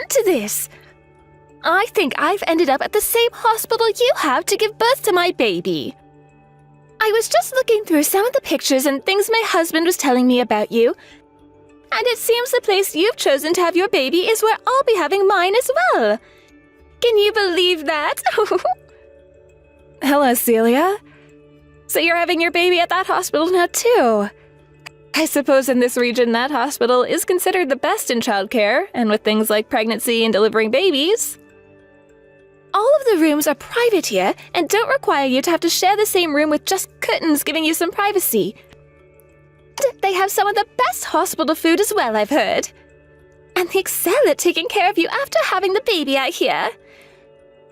get to this? I think I've ended up at the same hospital you have to give birth to my baby. I was just looking through some of the pictures and things my husband was telling me about you, and it seems the place you've chosen to have your baby is where I'll be having mine as well. Can you believe that? Hello, Celia. So you're having your baby at that hospital now, too. I suppose in this region that hospital is considered the best in childcare, and with things like pregnancy and delivering babies. All of the rooms are private here and don't require you to have to share the same room with just curtains giving you some privacy. They have some of the best hospital food as well, I've heard. And they excel at taking care of you after having the baby, I hear.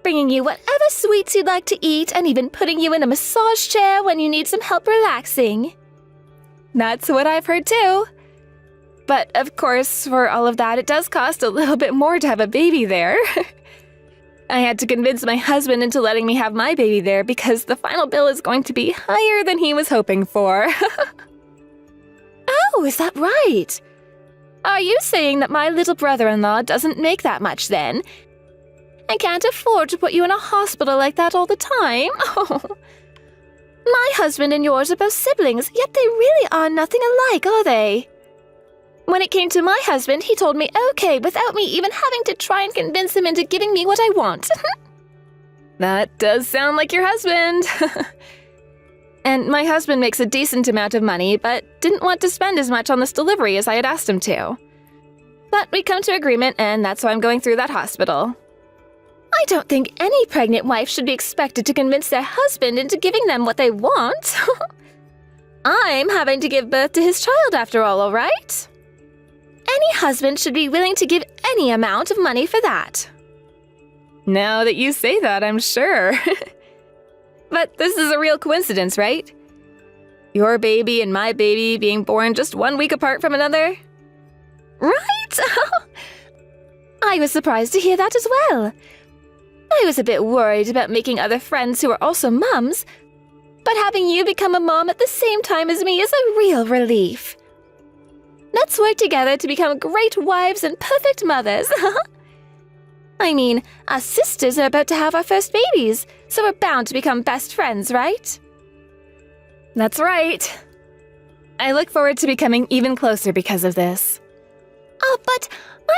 Bringing you whatever sweets you'd like to eat and even putting you in a massage chair when you need some help relaxing. That's what I've heard too. But of course, for all of that, it does cost a little bit more to have a baby there. I had to convince my husband into letting me have my baby there because the final bill is going to be higher than he was hoping for. Oh, is that right? Are you saying that my little brother-in-law doesn't make that much then? I can't afford to put you in a hospital like that all the time? Oh. My husband and yours are both siblings, yet they really are nothing alike, are they? When it came to my husband, he told me okay without me even having to try and convince him into giving me what I want. That does sound like your husband. And my husband makes a decent amount of money, but didn't want to spend as much on this delivery as I had asked him to. But we come to agreement, and that's why I'm going through that hospital. I don't think any pregnant wife should be expected to convince their husband into giving them what they want. I'm having to give birth to his child after all right? Any husband should be willing to give any amount of money for that. Now that you say that, I'm sure. But this is a real coincidence, right? Your baby and my baby being born just 1 week apart from another? Right? I was surprised to hear that as well. I was a bit worried about making other friends who are also mums, but having you become a mom at the same time as me is a real relief. Let's work together to become great wives and perfect mothers. I mean, us sisters are about to have our first babies, so we're bound to become best friends, right? That's right. I look forward to becoming even closer because of this. Oh, but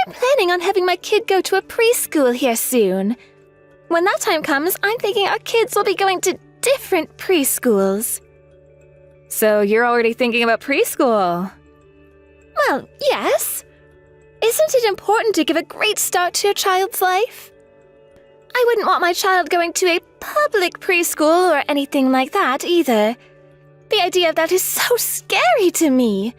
I'm planning on having my kid go to a preschool here soon. When that time comes, I'm thinking our kids will be going to different preschools. So you're already thinking about preschool? Well, yes. Isn't it important to give a great start to your child's life? I wouldn't want my child going to a public preschool or anything like that either. The idea of that is so scary to me.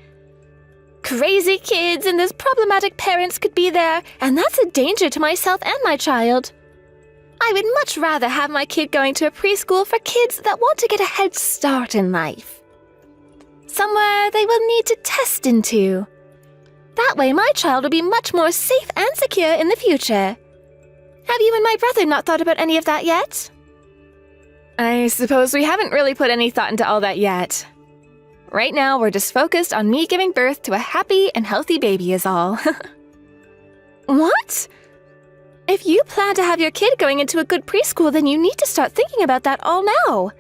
Crazy kids and those problematic parents could be there, and that's a danger to myself and my child. I would much rather have my kid going to a preschool for kids that want to get a head start in life. Somewhere they will need to test into. That way my child will be much more safe and secure in the future. Have you and my brother not thought about any of that yet? I suppose we haven't really put any thought into all that yet. Right now, we're just focused on me giving birth to a happy and healthy baby is all. What? If you plan to have your kid going into a good preschool, then you need to start thinking about that all now.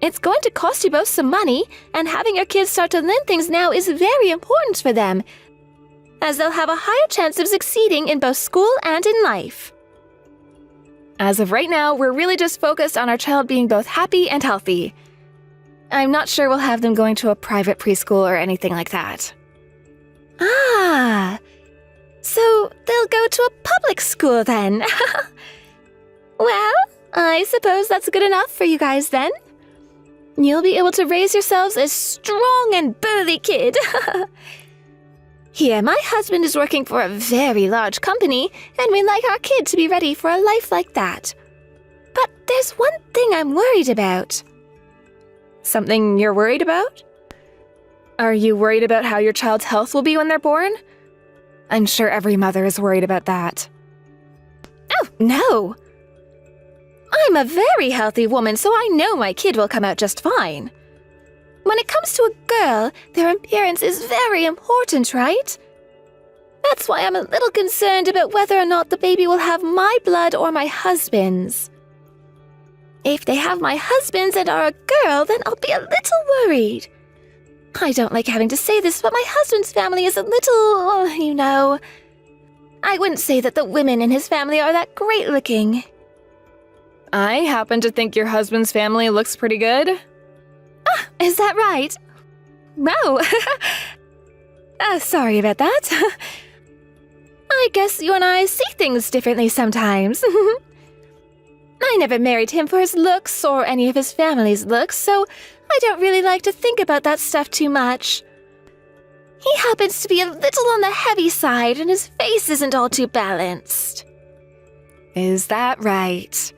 It's going to cost you both some money, and having your kids start to learn things now is very important for them, as they'll have a higher chance of succeeding in both school and in life. As of right now, we're really just focused on our child being both happy and healthy. I'm not sure we'll have them going to a private preschool or anything like that. Ah, so they'll go to a public school then. Well, I suppose that's good enough for you guys then. You'll be able to raise yourselves a strong and burly kid. Here, my husband is working for a very large company, and we'd like our kid to be ready for a life like that. But there's one thing I'm worried about. Something you're worried about? Are you worried about how your child's health will be when they're born? I'm sure every mother is worried about that. Oh, no! I'm a very healthy woman, so I know my kid will come out just fine. When it comes to a girl, their appearance is very important, right? That's why I'm a little concerned about whether or not the baby will have my blood or my husband's. If they have my husband's and are a girl, then I'll be a little worried. I don't like having to say this, but my husband's family is a little, I wouldn't say that the women in his family are that great looking. I happen to think your husband's family looks pretty good. Ah, is that right? No. Sorry about that. I guess you and I see things differently sometimes. I never married him for his looks or any of his family's looks, so I don't really like to think about that stuff too much. He happens to be a little on the heavy side, and his face isn't all too balanced. Is that right?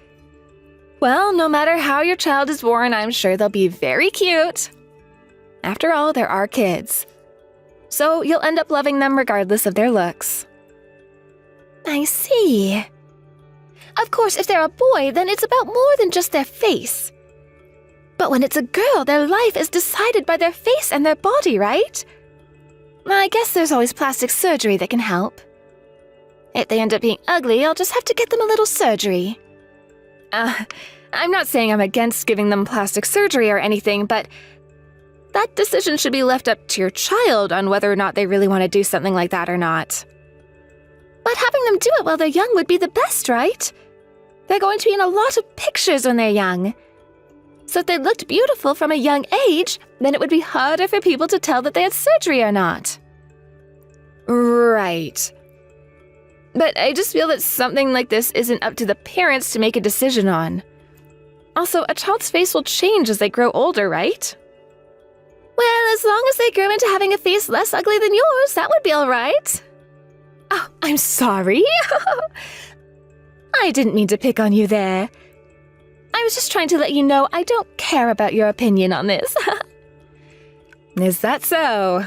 Well, no matter how your child is born, I'm sure they'll be very cute. After all, there are kids. So you'll end up loving them regardless of their looks. I see. Of course, if they're a boy, then it's about more than just their face. But when it's a girl, their life is decided by their face and their body, right? I guess there's always plastic surgery that can help. If they end up being ugly, I'll just have to get them a little surgery. I'm not saying I'm against giving them plastic surgery or anything, but that decision should be left up to your child on whether or not they really want to do something like that or not. But having them do it while they're young would be the best, right? They're going to be in a lot of pictures when they're young. So if they looked beautiful from a young age, then it would be harder for people to tell that they had surgery or not. Right. But I just feel that something like this isn't up to the parents to make a decision on. Also, a child's face will change as they grow older, right? Well, as long as they grow into having a face less ugly than yours, that would be all right. Oh, I'm sorry. I didn't mean to pick on you there. I was just trying to let you know I don't care about your opinion on this. Is that so?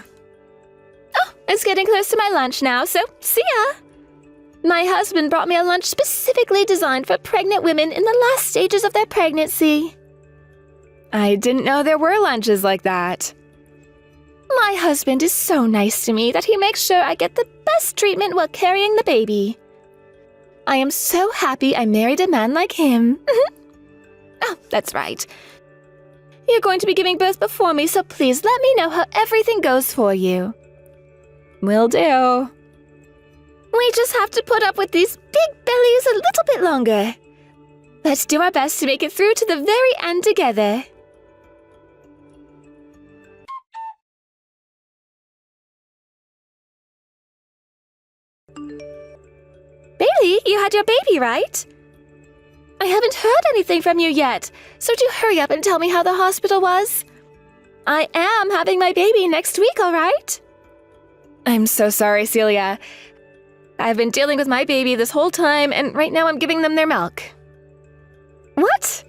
Oh, it's getting close to my lunch now, so see ya. My husband brought me a lunch specifically designed for pregnant women in the last stages of their pregnancy. I didn't know there were lunches like that. My husband is so nice to me that he makes sure I get the best treatment while carrying the baby. I am so happy I married a man like him. Oh, that's right. You're going to be giving birth before me, so please let me know how everything goes for you. Will do. We just have to put up with these big bellies a little bit longer. Let's do our best to make it through to the very end together. Bailey, you had your baby, right? I haven't heard anything from you yet, so do hurry up and tell me how the hospital was. I am having my baby next week, all right? I'm so sorry, Celia. I've been dealing with my baby this whole time, and right now I'm giving them their milk. What?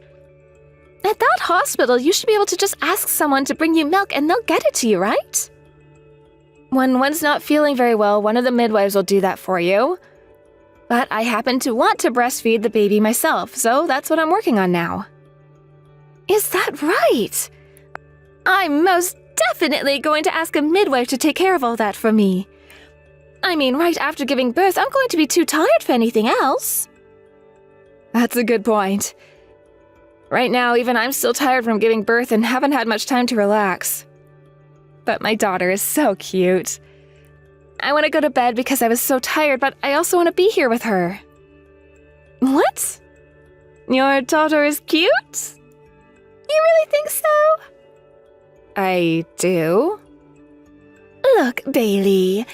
At that hospital, you should be able to just ask someone to bring you milk and they'll get it to you, right? When one's not feeling very well, one of the midwives will do that for you. But I happen to want to breastfeed the baby myself, so that's what I'm working on now. Is that right? I'm most definitely going to ask a midwife to take care of all that for me. I mean, right after giving birth, I'm going to be too tired for anything else. That's a good point. Right now, even I'm still tired from giving birth and haven't had much time to relax. But my daughter is so cute. I want to go to bed because I was so tired, but I also want to be here with her. What? Your daughter is cute? You really think so? I do. Look, Bailey.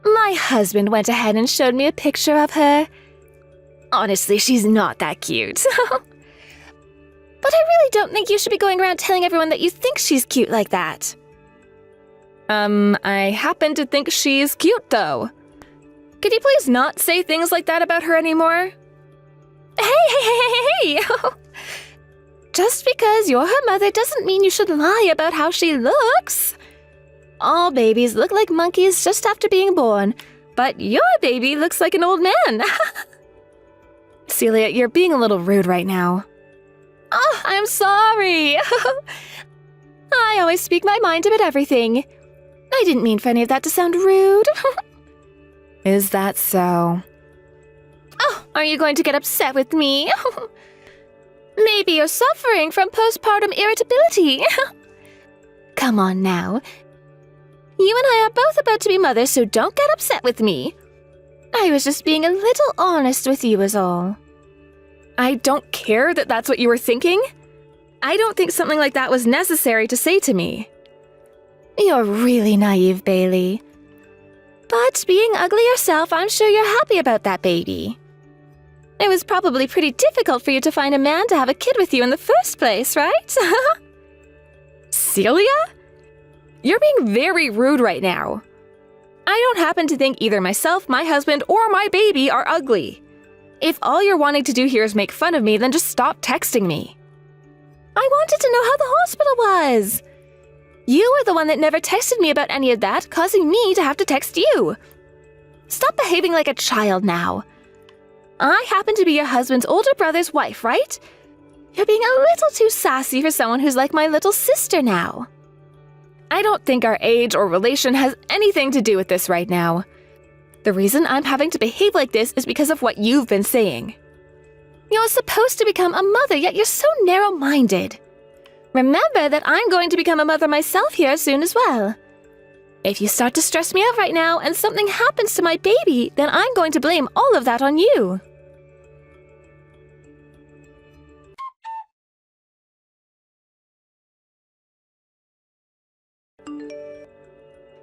My husband went ahead and showed me a picture of her. Honestly, she's not that cute. But I really don't think you should be going around telling everyone that you think she's cute like that. I happen to think she's cute, though. Could you please not say things like that about her anymore? Hey! Just because you're her mother doesn't mean you should lie about how she looks. All babies look like monkeys just after being born, but your baby looks like an old man. Celia, you're being a little rude right now. Oh, I'm sorry. I always speak my mind about everything. I didn't mean for any of that to sound rude. Is that so? Oh, are you going to get upset with me? Maybe you're suffering from postpartum irritability. Come on now. You and I are both about to be mothers, so don't get upset with me. I was just being a little honest with you is all. I don't care that that's what you were thinking. I don't think something like that was necessary to say to me. You're really naive, Bailey. But being ugly yourself, I'm sure you're happy about that baby. It was probably pretty difficult for you to find a man to have a kid with you in the first place, right? Celia? You're being very rude right now. I don't happen to think either myself, my husband, or my baby are ugly. If all you're wanting to do here is make fun of me, then just stop texting me. I wanted to know how the hospital was. You were the one that never texted me about any of that, causing me to have to text you. Stop behaving like a child now. I happen to be your husband's older brother's wife, right? You're being a little too sassy for someone who's like my little sister now. I don't think our age or relation has anything to do with this right now. The reason I'm having to behave like this is because of what you've been saying. You're supposed to become a mother, yet you're so narrow-minded. Remember that I'm going to become a mother myself here soon as well. If you start to stress me out right now and something happens to my baby, then I'm going to blame all of that on you.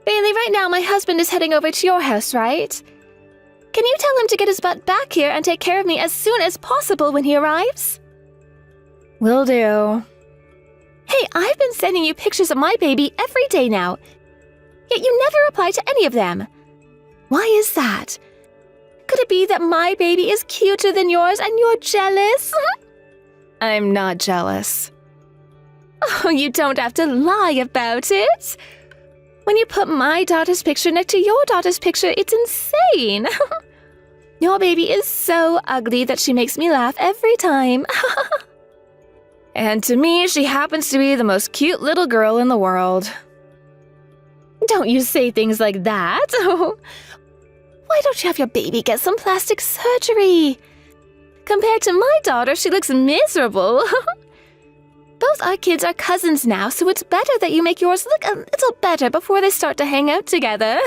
Bailey, right now my husband is heading over to your house, right? Can you tell him to get his butt back here and take care of me as soon as possible when he arrives? Will do. Hey, I've been sending you pictures of my baby every day now, yet you never reply to any of them. Why is that? Could it be that my baby is cuter than yours and you're jealous? I'm not jealous. Oh, you don't have to lie about it. When you put my daughter's picture next to your daughter's picture, it's insane. Your baby is so ugly that she makes me laugh every time. And to me, she happens to be the most cute little girl in the world. Don't you say things like that. Why don't you have your baby get some plastic surgery? Compared to my daughter, she looks miserable. Both our kids are cousins now, so it's better that you make yours look a little better before they start to hang out together.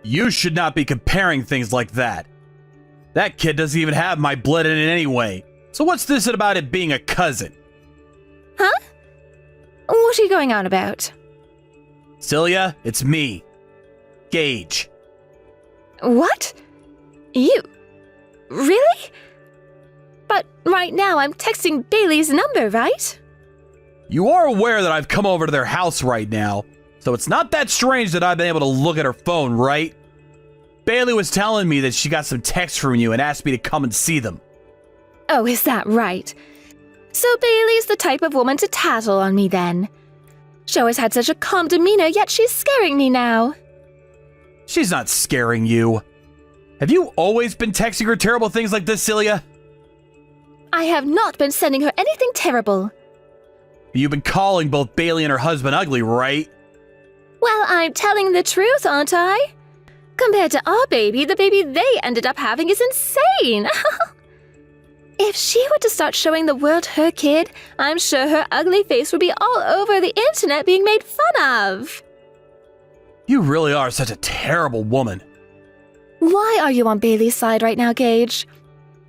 You should not be comparing things like that. That kid doesn't even have my blood in it anyway. So what's this about it being a cousin? Huh? What are you going on about? Celia, it's me. Gage. What? You? Really? But right now I'm texting Bailey's number, right? You are aware that I've come over to their house right now, so it's not that strange that I've been able to look at her phone, right? Bailey was telling me that she got some texts from you and asked me to come and see them. Oh, is that right? So Bailey's the type of woman to tattle on me then. She always had such a calm demeanor, yet she's scaring me now. She's not scaring you. Have you always been texting her terrible things like this, Celia? I have not been sending her anything terrible. You've been calling both Bailey and her husband ugly, right? Well, I'm telling the truth, aren't I? Compared to our baby, the baby they ended up having is insane. If she were to start showing the world her kid, I'm sure her ugly face would be all over the internet being made fun of. You really are such a terrible woman. Why are you on Bailey's side right now, Gage?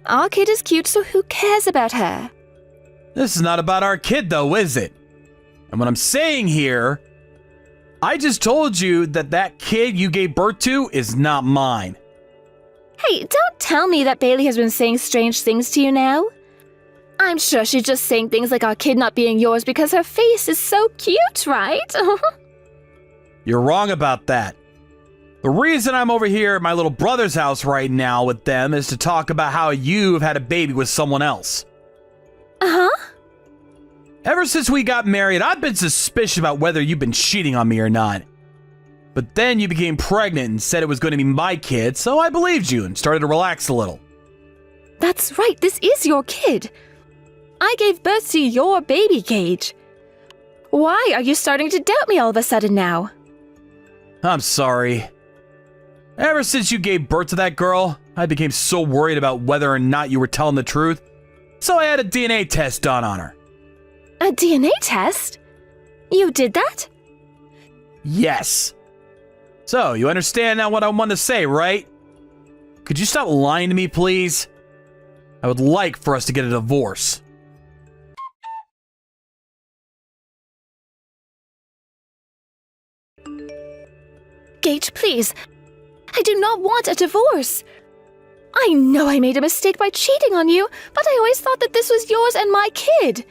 Our kid is cute, so who cares about her? This is not about our kid, though, is it? And what I'm saying here, I just told you that that kid you gave birth to is not mine. Hey, don't tell me that Bailey has been saying strange things to you now. I'm sure she's just saying things like our kid not being yours because her face is so cute, right? You're wrong about that. The reason I'm over here at my little brother's house right now with them is to talk about how you've had a baby with someone else. Uh-huh? Ever since we got married, I've been suspicious about whether you've been cheating on me or not. But then you became pregnant and said it was going to be my kid, so I believed you and started to relax a little. That's right, this is your kid. I gave birth to your baby, Gage. Why are you starting to doubt me all of a sudden now? I'm sorry. Ever since you gave birth to that girl, I became so worried about whether or not you were telling the truth, so I had a DNA test done on her. A DNA test? You did that? Yes. So, you understand now what I want to say, right? Could you stop lying to me, please? I would like for us to get a divorce. Gage, please. I do not want a divorce. I know I made a mistake by cheating on you, but I always thought that this was yours and my kid.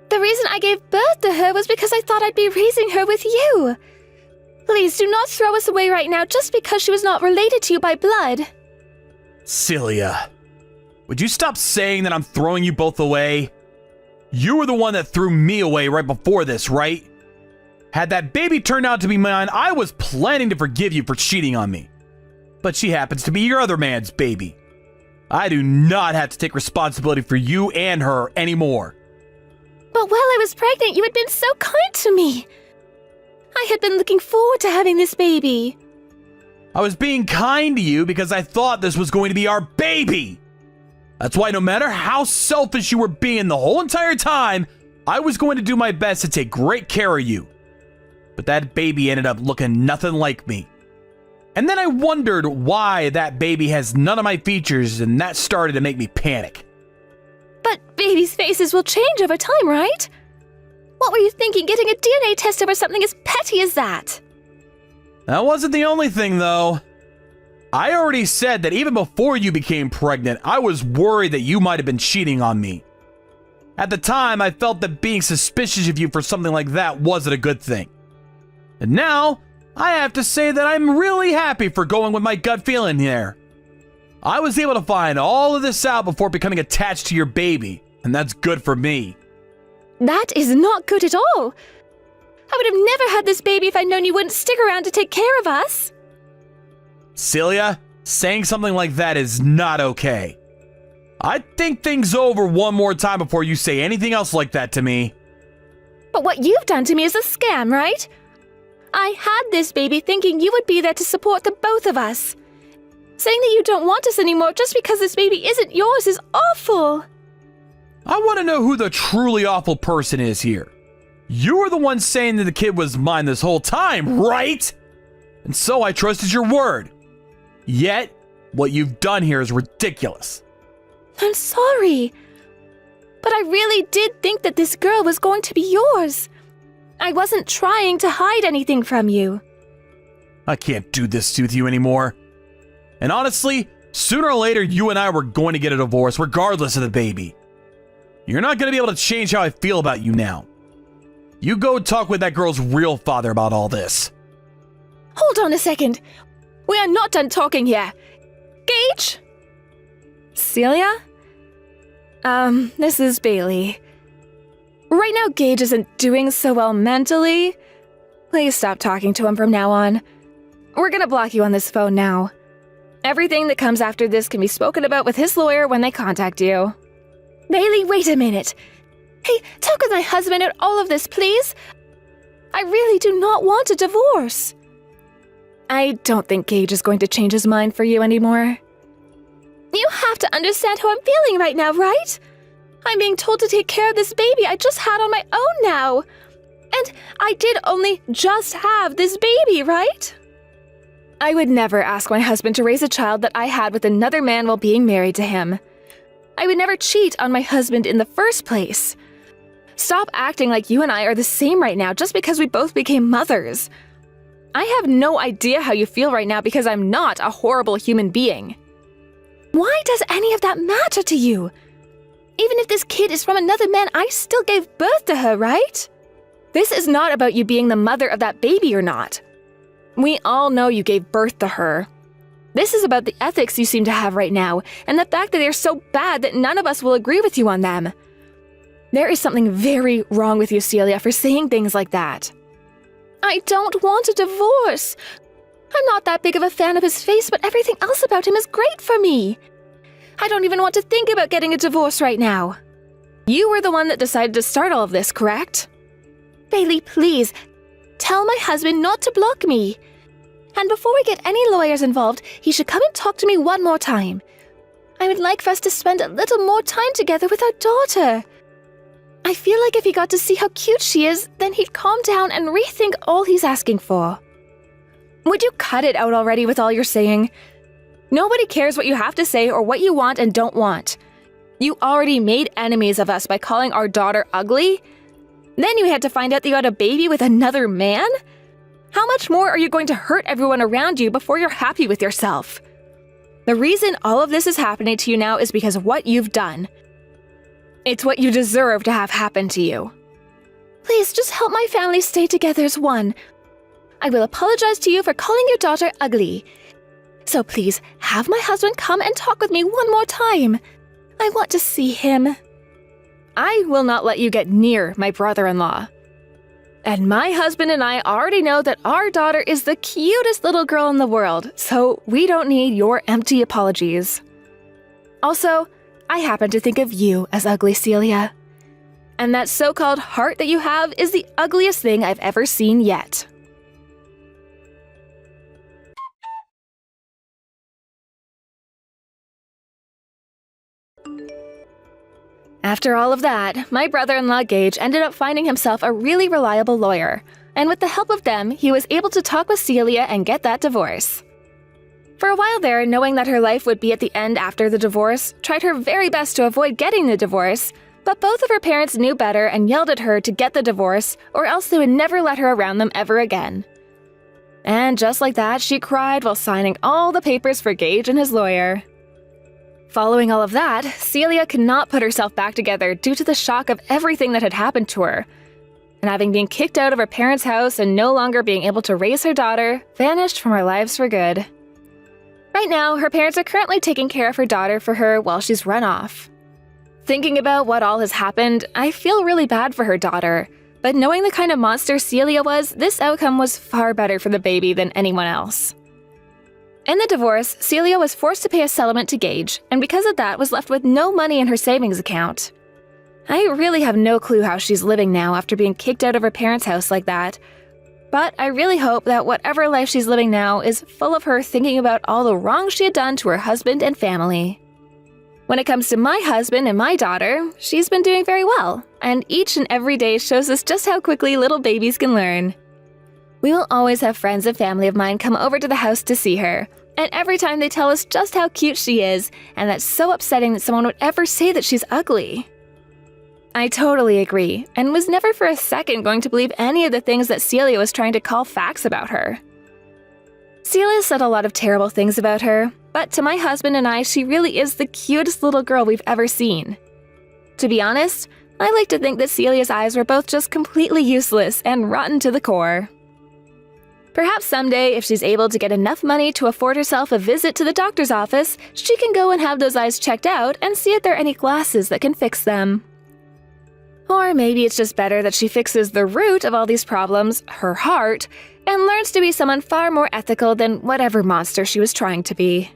The reason I gave birth to her was because I thought I'd be raising her with you. Please do not throw us away right now just because she was not related to you by blood. Celia, would you stop saying that I'm throwing you both away? You were the one that threw me away right before this, right? Had that baby turned out to be mine, I was planning to forgive you for cheating on me. But she happens to be your other man's baby. I do not have to take responsibility for you and her anymore. But while I was pregnant, you had been so kind to me. I had been looking forward to having this baby. I was being kind to you because I thought this was going to be our baby. That's why no matter how selfish you were being the whole entire time, I was going to do my best to take great care of you. But that baby ended up looking nothing like me. And then I wondered why that baby has none of my features, and that started to make me panic. But babies' faces will change over time, right? What were you thinking, getting a DNA test over something as petty as that? That wasn't the only thing, though. I already said that even before you became pregnant, I was worried that you might have been cheating on me. At the time, I felt that being suspicious of you for something like that wasn't a good thing. And now, I have to say that I'm really happy for going with my gut feeling here. I was able to find all of this out before becoming attached to your baby, and that's good for me. That is not good at all. I would have never had this baby if I'd known you wouldn't stick around to take care of us. Celia, saying something like that is not okay. I'd think things over one more time before you say anything else like that to me. But what you've done to me is a scam, right? I had this baby thinking you would be there to support the both of us. Saying that you don't want us anymore just because this baby isn't yours is awful. I want to know who the truly awful person is here. You were the one saying that the kid was mine this whole time, right? And so I trusted your word. Yet, what you've done here is ridiculous. I'm sorry. But I really did think that this girl was going to be yours. I wasn't trying to hide anything from you. I can't do this with you anymore. And honestly, sooner or later, you and I were going to get a divorce regardless of the baby. You're not going to be able to change how I feel about you now. You go talk with that girl's real father about all this. Hold on a second. We are not done talking here. Gage? Celia? This is Bailey. Right now, Gage isn't doing so well mentally. Please stop talking to him from now on. We're gonna block you on this phone now. Everything that comes after this can be spoken about with his lawyer when they contact you. Bailey, wait a minute. Hey, talk with my husband at all of this, please. I really do not want a divorce. I don't think Gage is going to change his mind for you anymore. You have to understand how I'm feeling right now, right? I'm being told to take care of this baby I just had on my own now. And I did only just have this baby, right? I would never ask my husband to raise a child that I had with another man while being married to him. I would never cheat on my husband in the first place. Stop acting like you and I are the same right now just because we both became mothers. I have no idea how you feel right now because I'm not a horrible human being. Why does any of that matter to you? Even if this kid is from another man, I still gave birth to her, right? This is not about you being the mother of that baby or not. We all know you gave birth to her. This is about the ethics you seem to have right now, and the fact that they're so bad that none of us will agree with you on them. There is something very wrong with you, Celia, for saying things like that. I don't want a divorce. I'm not that big of a fan of his face, but everything else about him is great for me. I don't even want to think about getting a divorce right now. You were the one that decided to start all of this, correct? Bailey, please, tell my husband not to block me. And before we get any lawyers involved, he should come and talk to me one more time. I would like for us to spend a little more time together with our daughter. I feel like if he got to see how cute she is, then he'd calm down and rethink all he's asking for. Would you cut it out already with all you're saying? Nobody cares what you have to say or what you want and don't want. You already made enemies of us by calling our daughter ugly? Then you had to find out that you had a baby with another man? How much more are you going to hurt everyone around you before you're happy with yourself? The reason all of this is happening to you now is because of what you've done. It's what you deserve to have happen to you. Please, just help my family stay together as one. I will apologize to you for calling your daughter ugly. So please, have my husband come and talk with me one more time. I want to see him. I will not let you get near my brother-in-law. And my husband and I already know that our daughter is the cutest little girl in the world, so we don't need your empty apologies. Also, I happen to think of you as ugly, Celia. And that so-called heart that you have is the ugliest thing I've ever seen yet. After all of that, my brother-in-law Gage ended up finding himself a really reliable lawyer, and with the help of them, he was able to talk with Celia and get that divorce. For a while there, knowing that her life would be at the end after the divorce, tried her very best to avoid getting the divorce, but both of her parents knew better and yelled at her to get the divorce, or else they would never let her around them ever again. And just like that, she cried while signing all the papers for Gage and his lawyer. Following all of that, Celia could not put herself back together due to the shock of everything that had happened to her. And having been kicked out of her parents' house and no longer being able to raise her daughter, vanished from her lives for good. Right now, her parents are currently taking care of her daughter for her while she's run off. Thinking about what all has happened, I feel really bad for her daughter, but knowing the kind of monster Celia was, this outcome was far better for the baby than anyone else. In the divorce, Celia was forced to pay a settlement to Gage, and because of that was left with no money in her savings account. I really have no clue how she's living now after being kicked out of her parents' house like that, but I really hope that whatever life she's living now is full of her thinking about all the wrong she had done to her husband and family. When it comes to my husband and my daughter, she's been doing very well, and each and every day shows us just how quickly little babies can learn. We will always have friends and family of mine come over to the house to see her, and every time they tell us just how cute she is, and that's so upsetting that someone would ever say that she's ugly. I totally agree, and was never for a second going to believe any of the things that Celia was trying to call facts about her. Celia said a lot of terrible things about her, but to my husband and I, she really is the cutest little girl we've ever seen. To be honest, I like to think that Celia's eyes were both just completely useless and rotten to the core. Perhaps someday, if she's able to get enough money to afford herself a visit to the doctor's office, she can go and have those eyes checked out and see if there are any glasses that can fix them. Or maybe it's just better that she fixes the root of all these problems, her heart, and learns to be someone far more ethical than whatever monster she was trying to be.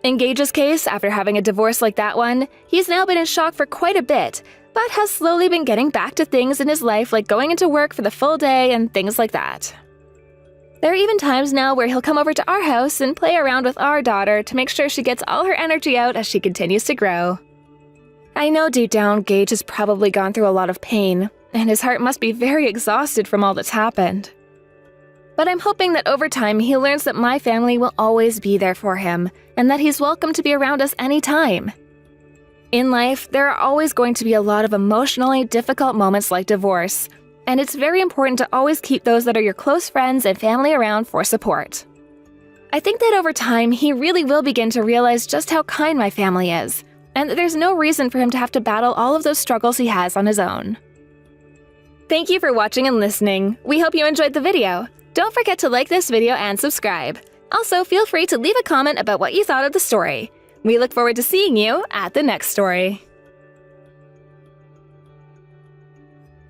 In Gage's case, after having a divorce like that one, he's now been in shock for quite a bit, but has slowly been getting back to things in his life like going into work for the full day and things like that. There are even times now where he'll come over to our house and play around with our daughter to make sure she gets all her energy out as she continues to grow. I know deep down Gage has probably gone through a lot of pain, and his heart must be very exhausted from all that's happened. But I'm hoping that over time he learns that my family will always be there for him, and that he's welcome to be around us anytime. In life, there are always going to be a lot of emotionally difficult moments like divorce, and it's very important to always keep those that are your close friends and family around for support. I think that over time, he really will begin to realize just how kind my family is, and that there's no reason for him to have to battle all of those struggles he has on his own. Thank you for watching and listening. We hope you enjoyed the video. Don't forget to like this video and subscribe. Also, feel free to leave a comment about what you thought of the story. We look forward to seeing you at the next story.